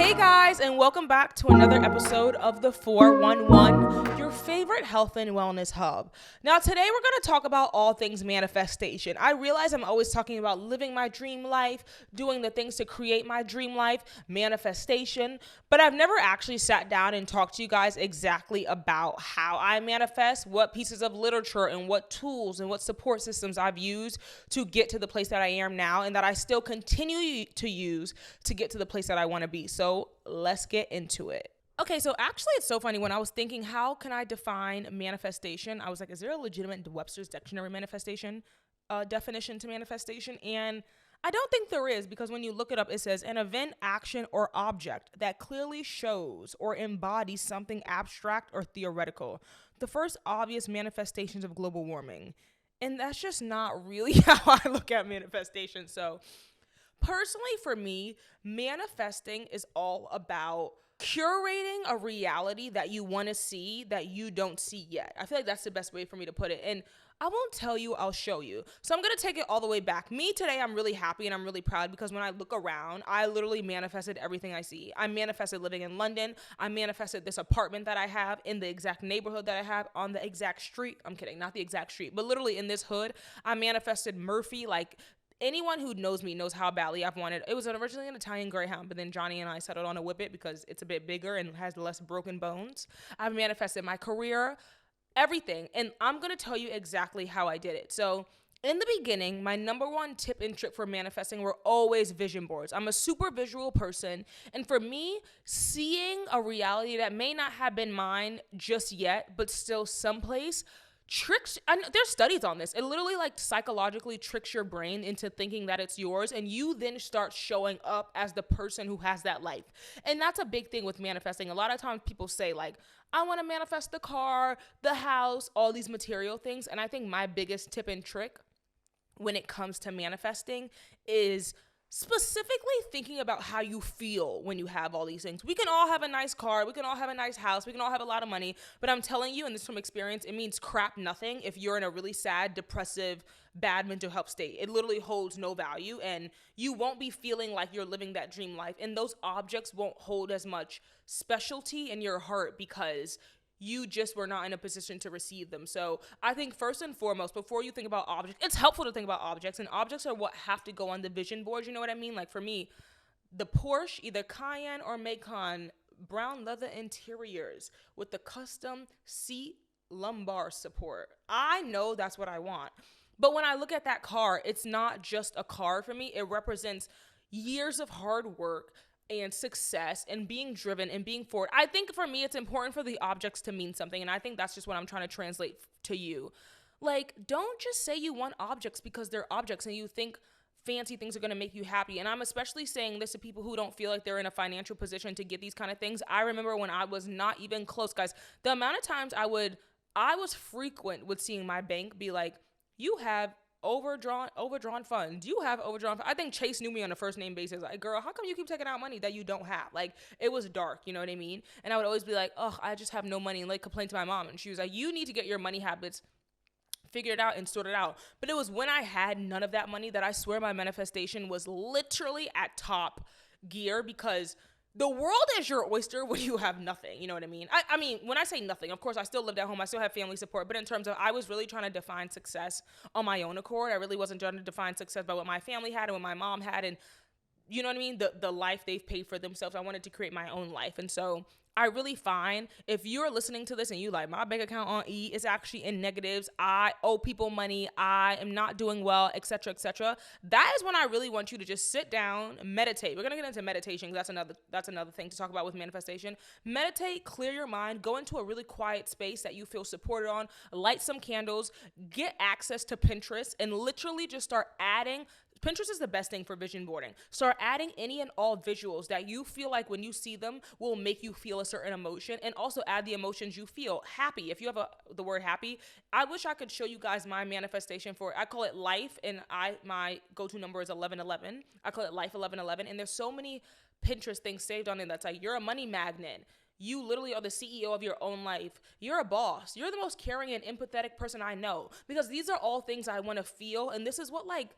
Hey guys, and welcome back to another episode of the 411, your favorite health and wellness hub. Now, today we're going to talk about all things manifestation. I realize I'm always talking about living my dream life, doing the things to create my dream life, manifestation, but I've never actually sat down and talked to you guys exactly about how I manifest, what pieces of literature and what tools and what support systems I've used to get to the place that I am now and that I still continue to use to get to the place that I want to be. So let's get into it. Okay, so actually it's so funny. When I was thinking, how can I define manifestation? I was like, is there a legitimate Webster's Dictionary manifestation definition to manifestation? And I don't think there is, because when you look it up, it says an event, action, or object that clearly shows or embodies something abstract or theoretical. The first obvious manifestations of global warming. And that's just not really how I look at manifestation. So personally, for me, manifesting is all about curating a reality that you want to see that you don't see yet. I feel like that's the best way for me to put it. And I won't tell you, I'll show you. So I'm going to take it all the way back. Me today, I'm really happy and I'm really proud because when I look around, I literally manifested everything I see. I manifested living in London. I manifested this apartment that I have in the exact neighborhood that I have on the exact street. I'm kidding, not the exact street, but literally in this hood. I manifested Murphy, like anyone who knows me knows how badly I've wanted. It was originally an Italian Greyhound, but then Johnny and I settled on a Whippet because it's a bit bigger and has less broken bones. I've manifested my career, everything. And I'm going to tell you exactly how I did it. So in the beginning, my number one tip and trick for manifesting were always vision boards. I'm a super visual person. And for me, seeing a reality that may not have been mine just yet, but still someplace, tricks, and there's studies on this. It literally like psychologically tricks your brain into thinking that it's yours, and you then start showing up as the person who has that life. And that's a big thing with manifesting. A lot of times people say like, I want to manifest the car, the house, all these material things. And I think my biggest tip and trick when it comes to manifesting is specifically thinking about how you feel when you have all these things. We can all have a nice car, we can all have a nice house, we can all have a lot of money, but I'm telling you, and this from experience, it means crap nothing if you're in a really sad, depressive, bad mental health state. It literally holds no value, and you won't be feeling like you're living that dream life, and those objects won't hold as much specialty in your heart because you just were not in a position to receive them. So I think first and foremost, before you think about objects, it's helpful to think about objects, and objects are what have to go on the vision board. You know what I mean? Like for me, the Porsche, either Cayenne or Macan, brown leather interiors with the custom seat lumbar support. I know that's what I want. But when I look at that car, it's not just a car for me. It represents years of hard work and success and being driven and being forward. I think for me, it's important for the objects to mean something. And I think that's just what I'm trying to translate to you. Like, don't just say you want objects because they're objects and you think fancy things are going to make you happy. And I'm especially saying this to people who don't feel like they're in a financial position to get these kind of things. I remember when I was not even close, guys, the amount of times I was frequent with seeing my bank be like, you have overdrawn funds. You have overdrawn funds. I think Chase knew me on a first name basis. Like, girl, how come you keep taking out money that you don't have? Like, it was dark, you know what I mean? And I would always be like, oh, I just have no money, and like complain to my mom. And she was like, you need to get your money habits figured out and sorted out. But it was when I had none of that money that I swear my manifestation was literally at top gear, because the world is your oyster when you have nothing. You know what I mean? I mean, when I say nothing, of course, I still lived at home. I still have family support. But in terms of, I was really trying to define success on my own accord. I really wasn't trying to define success by what my family had and what my mom had. And you know what I mean? The life they've paid for themselves. I wanted to create my own life. And so I really find if you're listening to this and you like, my bank account on E is actually in negatives, I owe people money, I am not doing well, etc., etc., that is when I really want you to just sit down, meditate. We're gonna get into meditation because that's another thing to talk about with manifestation. Meditate, clear your mind, go into a really quiet space that you feel supported on, light some candles, get access to Pinterest, and literally just start adding. Pinterest is the best thing for vision boarding. Start adding any and all visuals that you feel like when you see them will make you feel a certain emotion, and also add the emotions you feel. Happy, if you have the word happy, I wish I could show you guys my manifestation for it. I call it life, and my go-to number is 1111. I call it life 1111, and there's so many Pinterest things saved on it that's like, you're a money magnet. You literally are the CEO of your own life. You're a boss. You're the most caring and empathetic person I know. Because these are all things I want to feel, and this is what like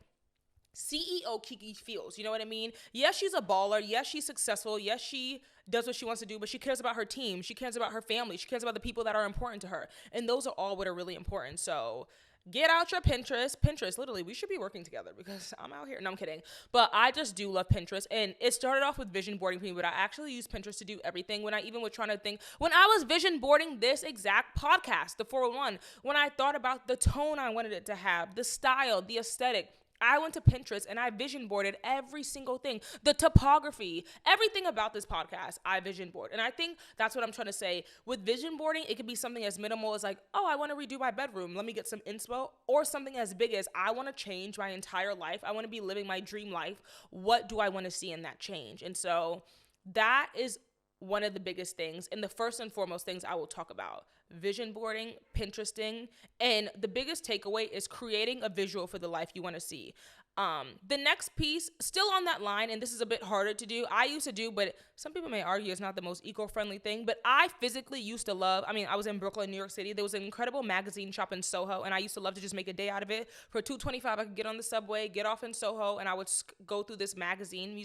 CEO Kiki feels. You know what I mean? Yes, she's a baller. Yes, she's successful. Yes, she does what she wants to do, but she cares about her team. She cares about her family. She cares about the people that are important to her. And those are all what are really important. So get out your Pinterest. Pinterest, literally, we should be working together because I'm out here. No, I'm kidding. But I just do love Pinterest. And it started off with vision boarding for me, but I actually use Pinterest to do everything. When I even was trying to think, when I was vision boarding this exact podcast, the 401, when I thought about the tone I wanted it to have, the style, the aesthetic, I went to Pinterest and I vision boarded every single thing, the topography, everything about this podcast, I vision board. And I think that's what I'm trying to say. With vision boarding, it could be something as minimal as like, oh, I want to redo my bedroom. Let me get some inspo. Or something as big as I want to change my entire life. I want to be living my dream life. What do I want to see in that change? And so that is one of the biggest things. And the first and foremost things I will talk about: vision boarding, Pinteresting, and the biggest takeaway is creating a visual for the life you want to see. The next piece, still on that line, and this is a bit harder to do. I used to do, but some people may argue it's not the most eco-friendly thing, but I physically used to love, I was in Brooklyn, New York City. There was an incredible magazine shop in Soho, and I used to love to just make a day out of it. For $2.25, I could get on the subway, get off in Soho, and I would go through this magazine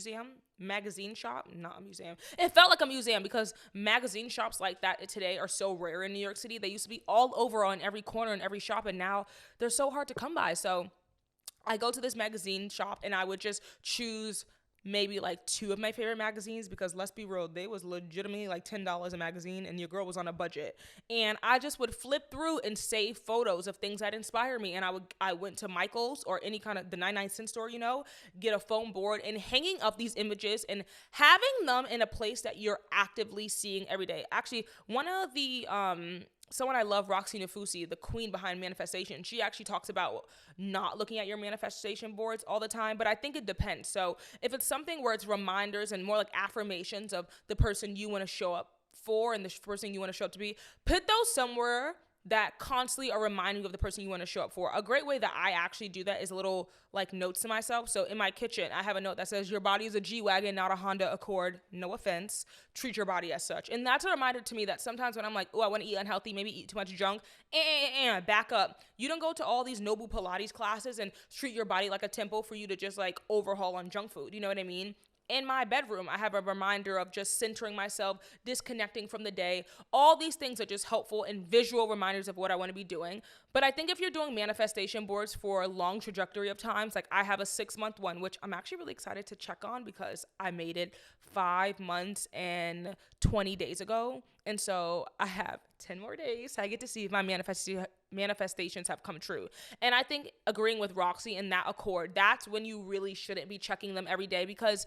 shop, not a museum. It felt like a museum because magazine shops like that today are so rare in New York City. They used to be all over on every corner in every shop, and now they're so hard to come by. So I go to this magazine shop and I would just choose maybe like 2 of my favorite magazines, because let's be real, they was legitimately like $10 a magazine and your girl was on a budget. And I just would flip through and save photos of things that inspire me. And I went to Michael's or any kind of the 99-cent store, get a foam board and hanging up these images and having them in a place that you're actively seeing every day. Actually, one of the someone I love, Roxy Nafusi, the queen behind manifestation, she actually talks about not looking at your manifestation boards all the time, but I think it depends. So if it's something where it's reminders and more like affirmations of the person you want to show up for and the person you want to show up to be, put those somewhere that constantly are reminding you of the person you want to show up for. A great way that I actually do that is a little like notes to myself. So in my kitchen, I have a note that says, your body is a G-Wagon, not a Honda Accord. No offense. Treat your body as such. And that's a reminder to me that sometimes when I'm like, oh, I want to eat unhealthy, maybe eat too much junk, back up. You don't go to all these Nobu Pilates classes and treat your body like a temple for you to just like overhaul on junk food. You know what I mean? In my bedroom, I have a reminder of just centering myself, disconnecting from the day. All these things are just helpful and visual reminders of what I want to be doing. But I think if you're doing manifestation boards for a long trajectory of times, like I have a 6-month one, which I'm actually really excited to check on because I made it 5 months and 20 days ago. And so I have 10 more days. So I get to see if my manifestations have come true. And I think agreeing with Roxy in that accord, that's when you really shouldn't be checking them every day, because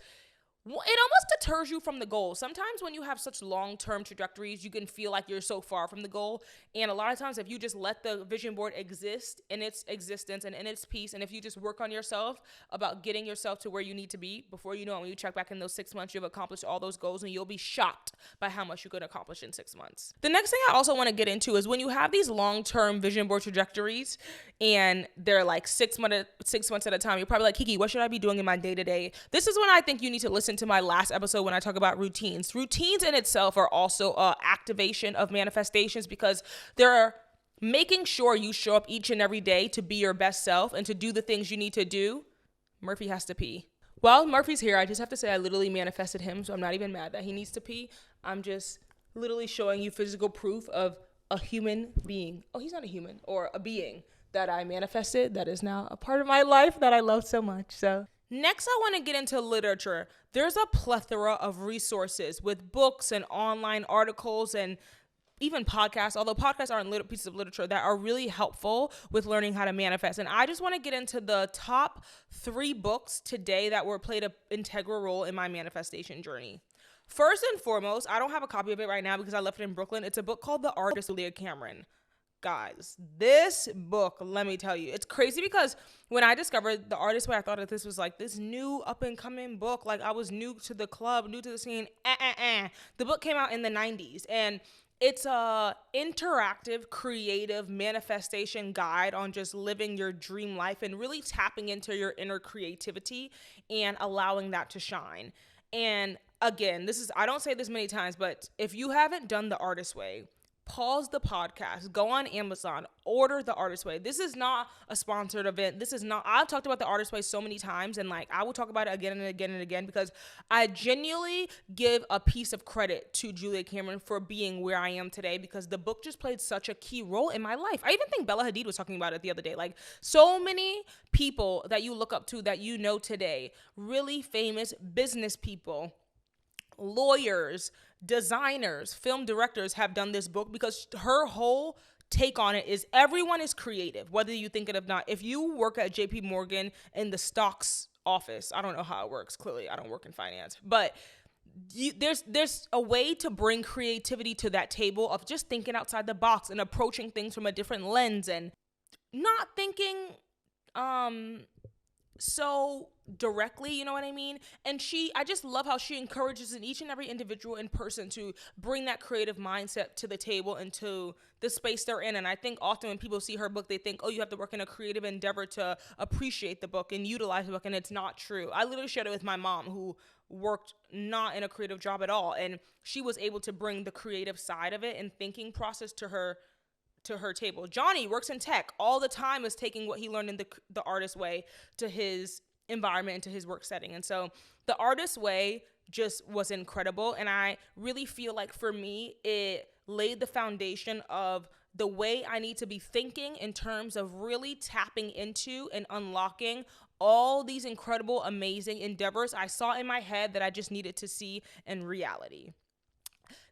it almost deters you from the goal. Sometimes when you have such long-term trajectories, you can feel like you're so far from the goal. And a lot of times if you just let the vision board exist in its existence and in its peace, and if you just work on yourself about getting yourself to where you need to be, before you know it, when you check back in those 6 months, you've accomplished all those goals, and you'll be shocked by how much you could accomplish in 6 months. The next thing I also want to get into is when you have these long-term vision board trajectories and they're like 6 months at a time, you're probably like, Kiki, what should I be doing in my day-to-day? This is when I think you need to listen to my last episode when I talk about routines. Routines in itself are also activation of manifestations, because they're making sure you show up each and every day to be your best self and to do the things you need to do. Murphy has to pee. Well, Murphy's here. I just have to say I literally manifested him, so I'm not even mad that he needs to pee. I'm just literally showing you physical proof of a human being. Oh, he's not a human, or a being that I manifested that is now a part of my life that I love so much. So next, I want to get into literature. There's a plethora of resources with books and online articles and even podcasts, although podcasts aren't little pieces of literature, that are really helpful with learning how to manifest. And I just want to get into the top 3 books today that played an integral role in my manifestation journey. First and foremost, I don't have a copy of it right now because I left it in Brooklyn. It's a book called The Artist, Leah Cameron. Guys, this book, let me tell you, it's crazy because when I discovered The Artist Way, I thought that this was like this new up and coming book. Like I was new to the club, new to the scene. The book came out in the 90s, and it's a interactive, creative manifestation guide on just living your dream life and really tapping into your inner creativity and allowing that to shine. And again, I don't say this many times, but if you haven't done The Artist Way, pause the podcast, go on Amazon, order The Artist Way. This is not a sponsored event. I've talked about The Artist Way so many times, and like I will talk about it again and again and again, because I genuinely give a piece of credit to Julia Cameron for being where I am today, because the book just played such a key role in my life. I even think Bella Hadid was talking about it the other day. Like, so many people that you look up to, that you know today, really famous business people, lawyers, designers, film directors, have done this book, because her whole take on it is everyone is creative, whether you think it or not. If you work at JP Morgan in the stocks office, I don't know how it works. Clearly, I don't work in finance, but there's a way to bring creativity to that table of just thinking outside the box and approaching things from a different lens, and not thinking so directly, you know what I mean? And I just love how she encourages in each and every individual in person to bring that creative mindset to the table and to the space they're in. And I think often when people see her book, they think, oh, you have to work in a creative endeavor to appreciate the book and utilize the book. And it's not true. I literally shared it with my mom, who worked not in a creative job at all. And she was able to bring the creative side of it and thinking process to her table. Johnny works in tech all the time, is taking what he learned in the Artist Way to his environment and to his work setting. And so the Artist Way just was incredible. And I really feel like for me, it laid the foundation of the way I need to be thinking in terms of really tapping into and unlocking all these incredible, amazing endeavors I saw in my head that I just needed to see in reality.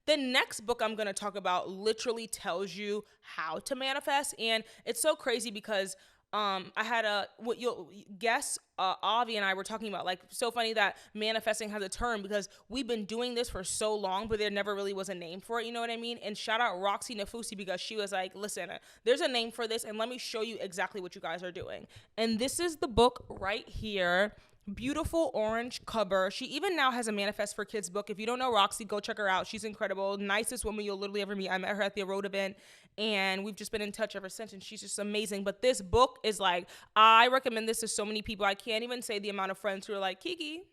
The next book I'm going to talk about literally tells you how to manifest. And it's so crazy because I had what you'll guess, Avi and I were talking about, like, so funny that manifesting has a term, because we've been doing this for so long, but there never really was a name for it. You know what I mean? And shout out Roxy Nafusi, because she was like, listen, there's a name for this, and let me show you exactly what you guys are doing. And this is the book right here. Beautiful orange cover. She even now has a Manifest for Kids book. If you don't know Roxy, go check her out. She's incredible. Nicest woman you'll literally ever meet. I met her at the Erode event, and we've just been in touch ever since, and she's just amazing. But this book is like, I recommend this to so many people. I can't even say the amount of friends who are like, Kiki,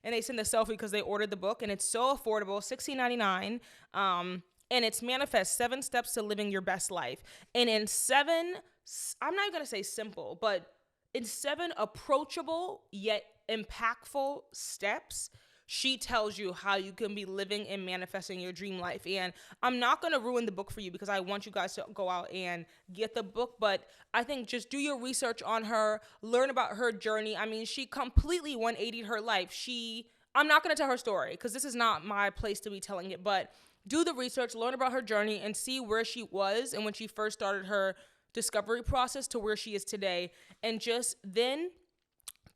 and they send a selfie because they ordered the book, and it's so affordable, $16.99. And it's Manifest, 7 Steps to Living Your Best Life. And in 7, I'm not even going to say simple, but in 7 approachable yet impactful steps, she tells you how you can be living and manifesting your dream life. And I'm not going to ruin the book for you, because I want you guys to go out and get the book. But I think just do your research on her, learn about her journey. I mean, she completely 180'd her life. I'm not going to tell her story, because this is not my place to be telling it. But do the research, learn about her journey, and see where she was and when she first started her discovery process to where she is today, and just then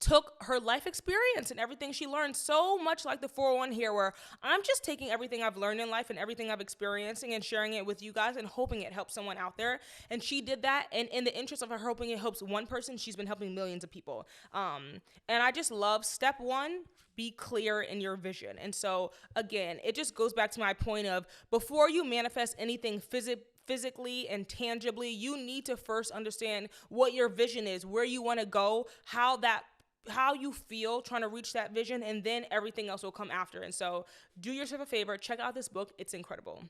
took her life experience and everything she learned, so much like the 401 here, where I'm just taking everything I've learned in life and everything I've experiencing and sharing it with you guys and hoping it helps someone out there. And she did that, and in the interest of her hoping it helps one person, she's been helping millions of people. And I just love step 1, be clear in your vision. And so again, it just goes back to my point of, before you manifest anything physically and tangibly, you need to first understand what your vision is, where you want to go, how you feel trying to reach that vision, and then everything else will come after. And so do yourself a favor, check out this book. It's incredible.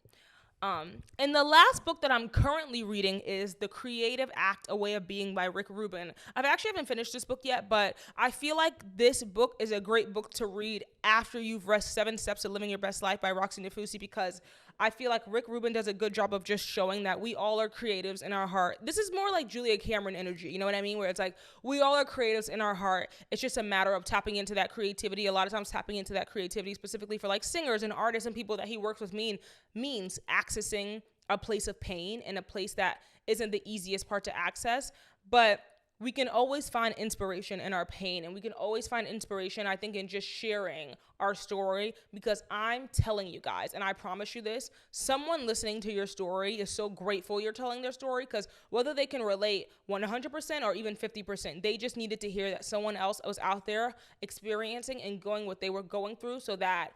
And the last book that I'm currently reading is The Creative Act, A Way of Being by Rick Rubin. I haven't finished this book yet, but I feel like this book is a great book to read after you've read 7 Steps to Living Your Best Life by Roxy Nafusi, because I feel like Rick Rubin does a good job of just showing that we all are creatives in our heart. This is more like Julia Cameron energy, you know what I mean? Where it's like, we all are creatives in our heart. It's just a matter of tapping into that creativity. A lot of times tapping into that creativity, specifically for like singers and artists and people that he works with, means accessing a place of pain and a place that isn't the easiest part to access. But we can always find inspiration in our pain, and we can always find inspiration, I think, in just sharing our story, because I'm telling you guys, and I promise you this, someone listening to your story is so grateful you're telling their story, because whether they can relate 100% or even 50%, they just needed to hear that someone else was out there experiencing and going what they were going through, so that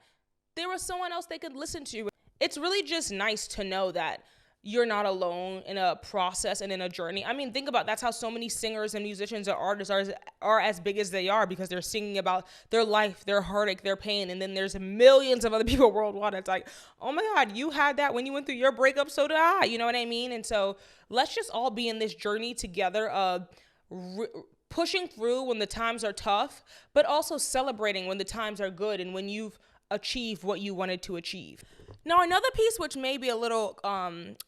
there was someone else they could listen to. It's really just nice to know that you're not alone in a process and in a journey. I mean, think about that's how so many singers and musicians and artists are as big as they are, because they're singing about their life, their heartache, their pain, and then there's millions of other people worldwide. It's like, oh my God, you had that when you went through your breakup, so did I. You know what I mean? And so let's just all be in this journey together of pushing through when the times are tough, but also celebrating when the times are good and when you've achieved what you wanted to achieve. Now, another piece which may be a little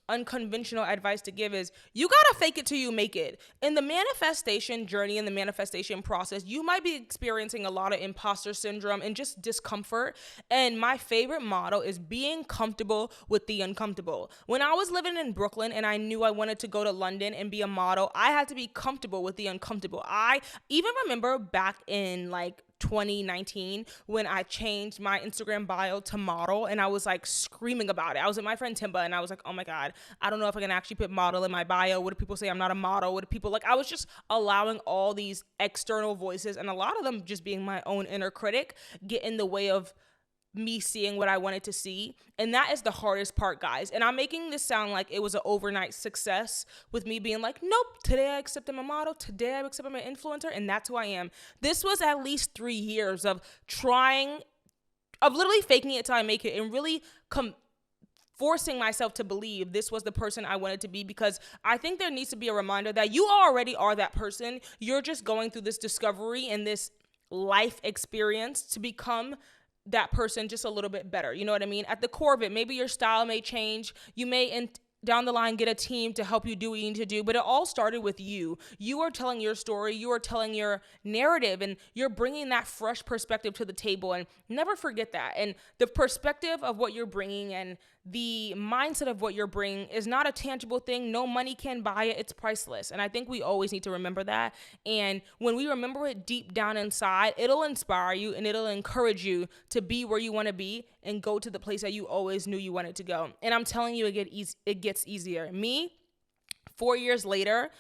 unconventional advice to give is you gotta fake it till you make it. In the manifestation journey, in the manifestation process, you might be experiencing a lot of imposter syndrome and just discomfort. And my favorite motto is being comfortable with the uncomfortable. When I was living in Brooklyn and I knew I wanted to go to London and be a model, I had to be comfortable with the uncomfortable. I even remember back in like 2019 when I changed my Instagram bio to model, and I was like screaming about it. I was with my friend Timba and I was like, oh my God, I don't know if I can actually put model in my bio. What do people say I'm not a model? What do people like? I was just allowing all these external voices, and a lot of them just being my own inner critic, get in the way of me seeing what I wanted to see. And that is the hardest part, guys. And I'm making this sound like it was an overnight success with me being like, nope, today I accept I'm a model. Today I accept I'm an influencer. And that's who I am. This was at least 3 years of literally faking it till I make it, and really forcing myself to believe this was the person I wanted to be, because I think there needs to be a reminder that you already are that person. You're just going through this discovery and this life experience to become that person just a little bit better. You know what I mean? At the core of it, maybe your style may change. You may down the line get a team to help you do what you need to do, but it all started with you. You are telling your story, you are telling your narrative, and you're bringing that fresh perspective to the table. And never forget that. And the perspective of what you're bringing and the mindset of what you're bringing is not a tangible thing. No money can buy it. It's priceless. And I think we always need to remember that. And when we remember it deep down inside, it'll inspire you and it'll encourage you to be where you want to be and go to the place that you always knew you wanted to go. And I'm telling you, it gets easier. Me, 4 years later,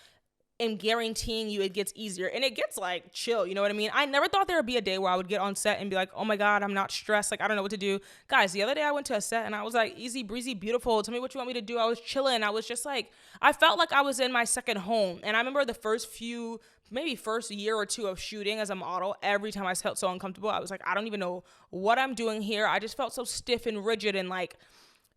am guaranteeing you it gets easier, and it gets like chill. You know what I mean? I never thought there would be a day where I would get on set and be like, oh my God, I'm not stressed. Like, I don't know what to do. Guys, the other day I went to a set and I was like, easy breezy, beautiful. Tell me what you want me to do. I was chilling. I was just like, I felt like I was in my second home. And I remember the first year or two of shooting as a model, every time I felt so uncomfortable, I was like, I don't even know what I'm doing here. I just felt so stiff and rigid and like,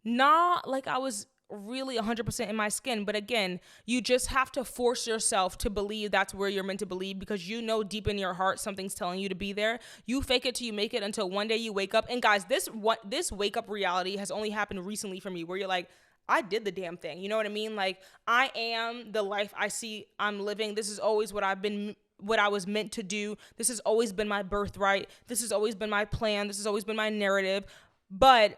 not like I was really 100% in my skin. But again, you just have to force yourself to believe that's where you're meant to believe, because you know deep in your heart something's telling you to be there. You fake it till you make it until one day you wake up. And guys, this wake up reality has only happened recently for me, where you're like, I did the damn thing. You know what I mean? Like, I am the life I see I'm living. This is always what I was meant to do. This has always been my birthright. This has always been my plan. This has always been my narrative. But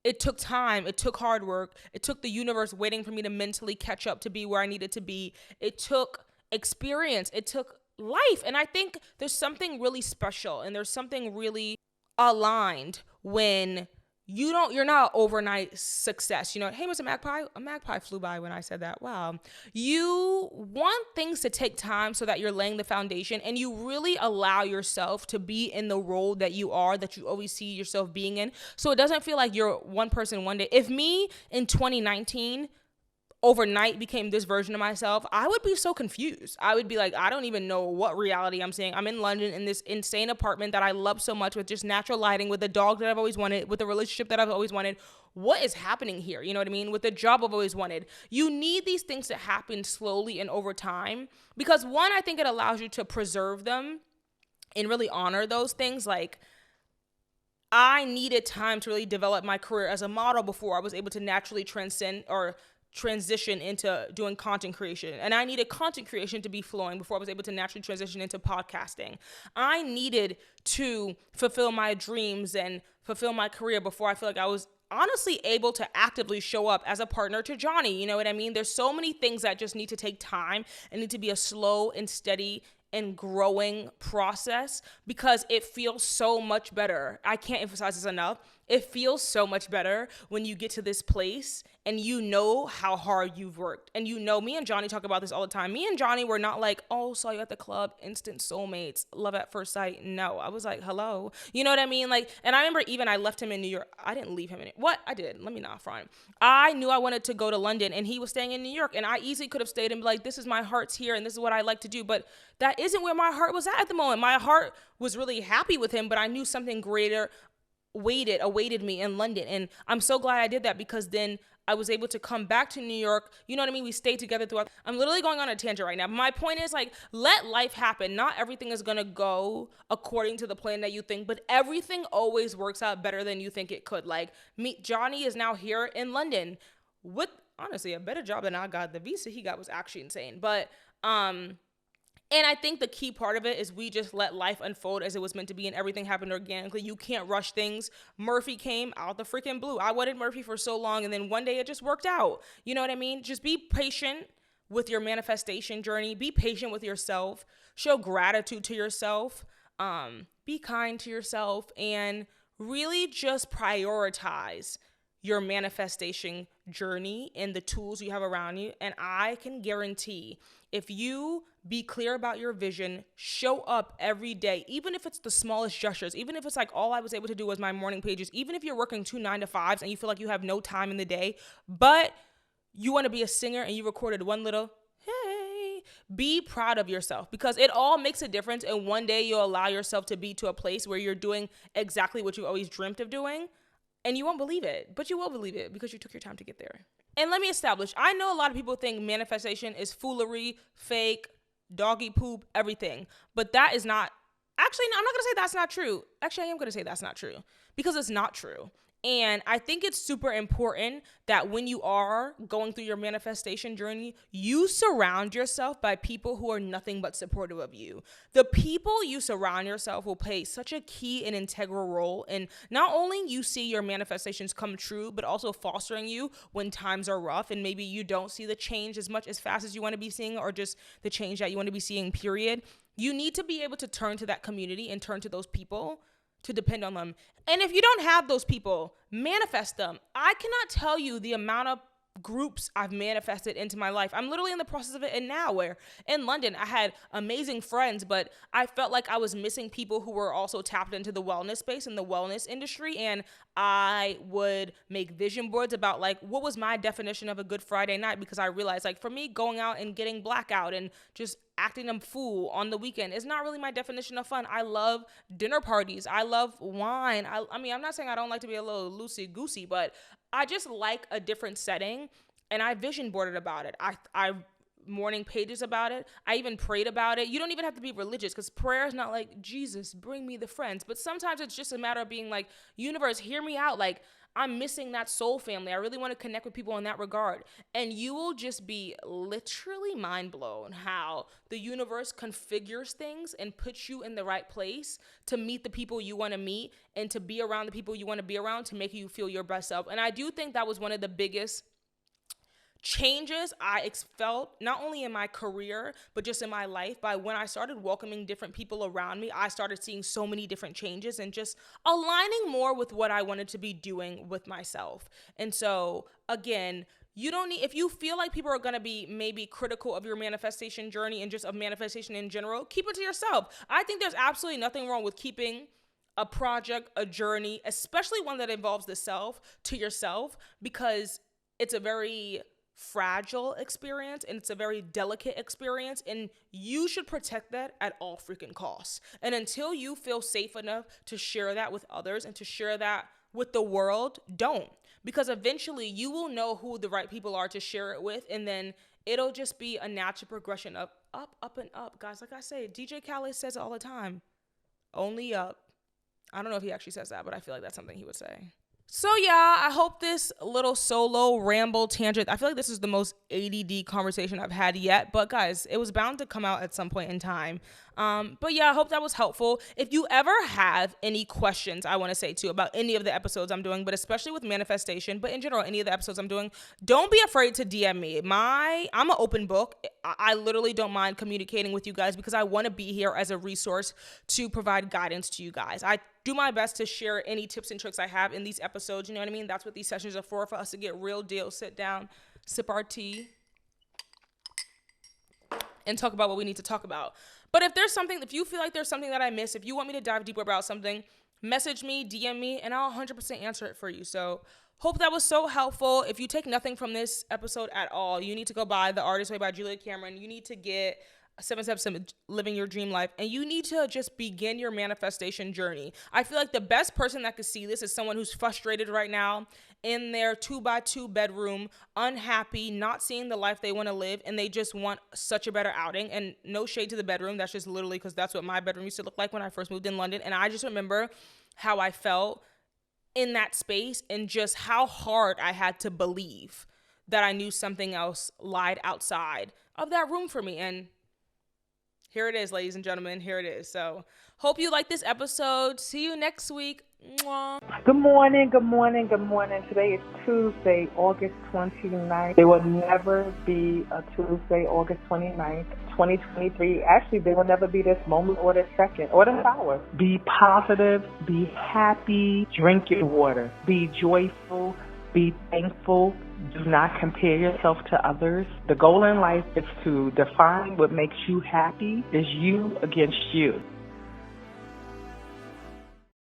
it took time. It took hard work. It took the universe waiting for me to mentally catch up to be where I needed to be. It took experience. It took life. And I think there's something really special and there's something really aligned when you're not overnight success. You know, hey, Mr. Magpie, a magpie flew by when I said that. Wow. You want things to take time so that you're laying the foundation, and you really allow yourself to be in the role that you always see yourself being in. So it doesn't feel like you're one person one day. If me in 2019 overnight became this version of myself, I would be so confused. I would be like, I don't even know what reality I'm seeing. I'm in London in this insane apartment that I love so much, with just natural lighting, with a dog that I've always wanted, with a relationship that I've always wanted. What is happening here? You know what I mean? With the job I've always wanted. You need these things to happen slowly and over time, because one, I think it allows you to preserve them and really honor those things. Like, I needed time to really develop my career as a model before I was able to naturally transition into doing content creation. And I needed content creation to be flowing before I was able to naturally transition into podcasting. I needed to fulfill my dreams and fulfill my career before I feel like I was honestly able to actively show up as a partner to Johnny. You know what I mean? There's so many things that just need to take time and need to be a slow and steady and growing process because it feels so much better. I can't emphasize this enough. It feels so much better when you get to this place and you know how hard you've worked. And you know, me and Johnny talk about this all the time. Me and Johnny were not like, oh, saw you at the club, instant soulmates, love at first sight. No, I was like, hello. You know what I mean? Like, and I remember even I left him in New York. I didn't leave him in it. What? I did. Let me not front. I knew I wanted to go to London and he was staying in New York. And I easily could have stayed and be like, this is my heart's here and this is what I like to do. But that isn't where my heart was at the moment. My heart was really happy with him, but I knew something greater awaited me in London. And I'm so glad I did that because then I was able to come back to New York. You know what I mean? We stayed together throughout. I'm literally going on a tangent right now. My point is like, let life happen. Not everything is going to go according to the plan that you think, but everything always works out better than you think it could. Like Johnny is now here in London with honestly a better job than I got. The visa he got was actually insane. But, and I think the key part of it is we just let life unfold as it was meant to be and everything happened organically. You can't rush things. Murphy came out the freaking blue. I wanted Murphy for so long and then one day it just worked out. You know what I mean? Just be patient with your manifestation journey. Be patient with yourself. Show gratitude to yourself. Be kind to yourself and really just prioritize your manifestation journey and the tools you have around you. And I can guarantee if you be clear about your vision, show up every day, even if it's the smallest gestures, even if it's like all I was able to do was my morning pages, even if you're working 2 9-to-5s and you feel like you have no time in the day, but you want to be a singer and you recorded one little, hey, be proud of yourself because it all makes a difference. And one day you'll allow yourself to be to a place where you're doing exactly what you always dreamt of doing. And you won't believe it, but you will believe it because you took your time to get there. And let me establish, I know a lot of people think manifestation is foolery, fake, doggy poop, everything. But that is not, actually, no, I'm not going to say that's not true. Actually, I am going to say that's not true because it's not true. And I think it's super important that when you are going through your manifestation journey, you surround yourself by people who are nothing but supportive of you. The people you surround yourself will play such a key and integral role in not only you see your manifestations come true, but also fostering you when times are rough and maybe you don't see the change as fast as you want to be seeing or just the change that you want to be seeing, period. You need to be able to turn to that community and turn to those people to depend on them. And if you don't have those people, manifest them. I cannot tell you the amount of groups I've manifested into my life. I'm literally in the process of it. And now where in London, I had amazing friends, but I felt like I was missing people who were also tapped into the wellness space and the wellness industry. And I would make vision boards about like, what was my definition of a good Friday night? Because I realized like for me, going out and getting blackout and just acting a fool on the weekend is not really my definition of fun. I love dinner parties. I love wine. I mean, I'm not saying I don't like to be a little loosey-goosey, but I just like a different setting, and I vision boarded about it. I morning pages about it. I even prayed about it. You don't even have to be religious because prayer is not like, Jesus, bring me the friends. But sometimes it's just a matter of being like, universe, hear me out. Like, I'm missing that soul family. I really want to connect with people in that regard. And you will just be literally mind blown how the universe configures things and puts you in the right place to meet the people you want to meet and to be around the people you want to be around to make you feel your best self. And I do think that was one of the biggest changes I felt not only in my career, but just in my life. By when I started welcoming different people around me, I started seeing so many different changes and just aligning more with what I wanted to be doing with myself. And so again, you don't need, if you feel like people are going to be maybe critical of your manifestation journey and just of manifestation in general, keep it to yourself. I think there's absolutely nothing wrong with keeping a project, a journey, especially one that involves the self, to yourself, because it's a very fragile experience and it's a very delicate experience, and you should protect that at all freaking costs. And until you feel safe enough to share that with others and to share that with the world, don't, because eventually you will know who the right people are to share it with, and then it'll just be a natural progression of up and up, guys. Like I say, DJ Khaled says it all the time, only up. I don't know if he actually says that, but I feel like that's something he would say. So yeah, I hope this little solo ramble tangent, I feel like this is the most ADD conversation I've had yet, but guys, it was bound to come out at some point in time. But yeah, I hope that was helpful. If you ever have any questions, I want to say too, about any of the episodes I'm doing, but especially with manifestation, but in general, any of the episodes I'm doing, don't be afraid to DM me. I'm an open book. I literally don't mind communicating with you guys because I want to be here as a resource to provide guidance to you guys. I do my best to share any tips and tricks I have in these episodes. You know what I mean? That's what these sessions are for us to get real deal, sit down, sip our tea, and talk about what we need to talk about. But if you feel like there's something that I missed, if you want me to dive deeper about something, message me, DM me, and I'll 100% answer it for you. So hope that was so helpful. If you take nothing from this episode at all, you need to go buy The Artist Way by Julia Cameron. You need to get 7 Steps to Living Your Dream Life, and you need to just begin your manifestation journey. I feel like the best person that could see this is someone who's frustrated right now in their 2x2 bedroom, unhappy, not seeing the life they want to live, and they just want such a better outing. And no shade to the bedroom. That's just literally because that's what my bedroom used to look like when I first moved in London. And I just remember how I felt in that space and just how hard I had to believe that I knew something else lied outside of that room for me. And here it is, ladies and gentlemen. Here it is. So hope you like this episode. See you next week. Mwah. Good morning, good morning, good morning. Today is Tuesday, August 29th. There will never be a Tuesday, August 29th, 2023. Actually, there will never be this moment or this second or this hour. Be positive, be happy, drink your water, be joyful, be thankful. Do not compare yourself to others. The goal in life is to define what makes you happy is you against you.